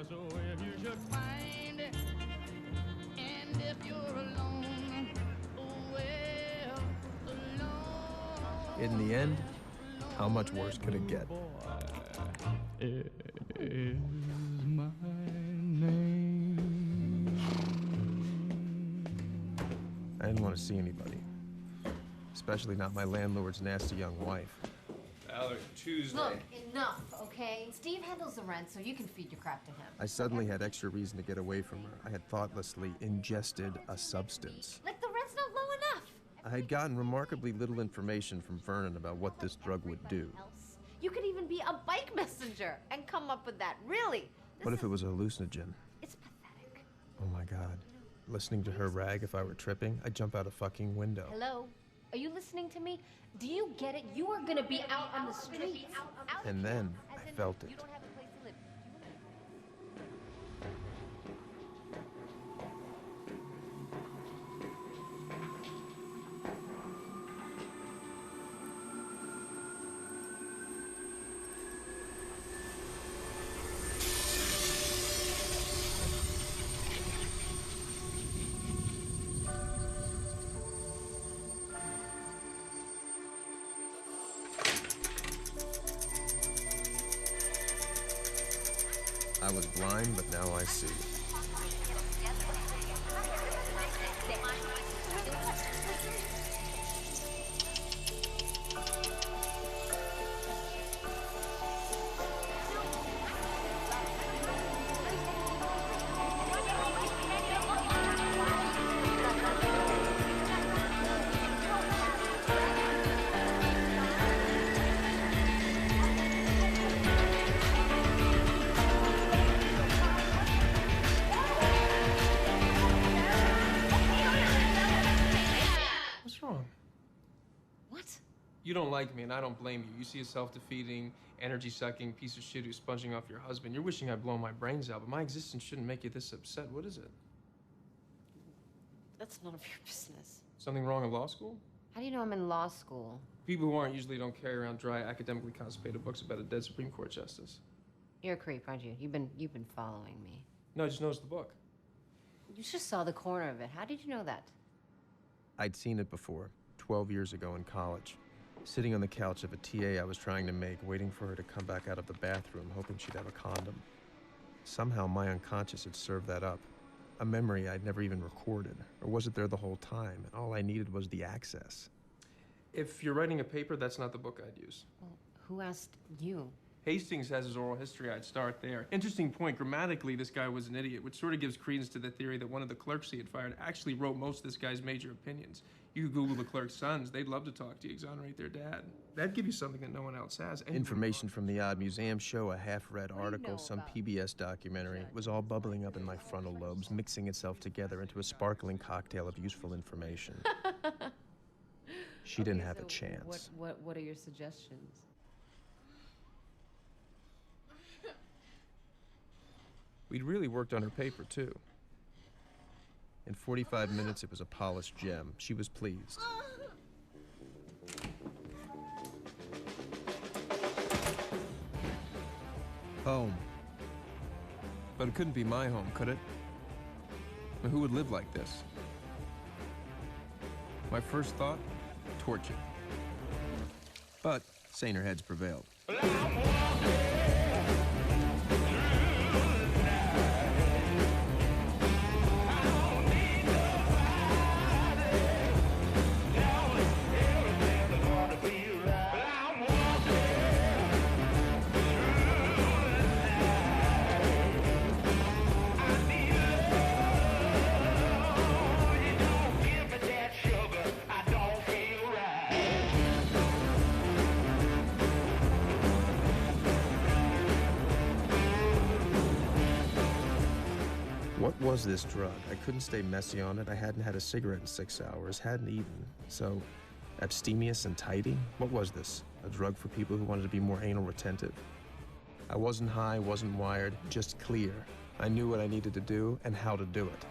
So if you should find it, and if you're alone, well, alone. In the end, how much worse could it get? Is my name. I didn't want to see anybody, especially not my landlord's nasty young wife. Tuesday. Look, enough, okay? Steve handles the rent, so you can feed your crap to him. I suddenly had extra reason to get away from her. I had thoughtlessly ingested a substance. Like the rent's not low enough. I had gotten remarkably little information from Vernon about what this drug would do. You could even be a bike messenger and come up with that. Really? What if it was a hallucinogen? It's pathetic. Oh my God. Listening to her rag if I were tripping, I'd jump out a fucking window. Hello? Are you listening to me? Do you get it? You are gonna be out on the streets. And then I felt it. You don't have a place to live. I was blind, but now I see. What's wrong? What? You don't like me, and I don't blame you. You see a self-defeating, energy-sucking piece of shit who's sponging off your husband. You're wishing I'd blow my brains out, but my existence shouldn't make you this upset. What is it? That's none of your business. Something wrong in law school? How do you know I'm in law school? People who aren't usually don't carry around dry, academically constipated books about a dead Supreme Court justice. You're a creep, aren't you? You've been following me. No, I just noticed the book. You just saw the corner of it. How did you know that? I'd seen it before, 12 years ago in college. Sitting on the couch of a TA I was trying to make, waiting for her to come back out of the bathroom, hoping she'd have a condom. Somehow my unconscious had served that up. A memory I'd never even recorded. Or was it there the whole time, and all I needed was the access? If you're writing a paper, that's not the book I'd use. Well, who asked you? Hastings has his oral history. I'd start there. Interesting point. Grammatically, this guy was an idiot, which sort of gives credence to the theory that one of the clerks he had fired actually wrote most of this guy's major opinions. You could Google the clerk's sons. They'd love to talk to you, exonerate their dad. That'd give you something that no one else has. Information from the Odd Museum show, a half-read article, some PBS documentary. It was all bubbling up in my frontal lobes, mixing itself together into a sparkling cocktail of useful information. She didn't have a chance. What are your suggestions? We'd really worked on her paper, too. In 45 minutes, it was a polished gem. She was pleased. Home. But it couldn't be my home, could it? But who would live like this? My first thought, torture. But saner heads prevailed. What was this drug? I couldn't stay messy on it. I hadn't had a cigarette in 6 hours, hadn't eaten. So, abstemious and tidy? What was this? A drug for people who wanted to be more anal retentive? I wasn't high, wasn't wired, just clear. I knew what I needed to do and how to do it.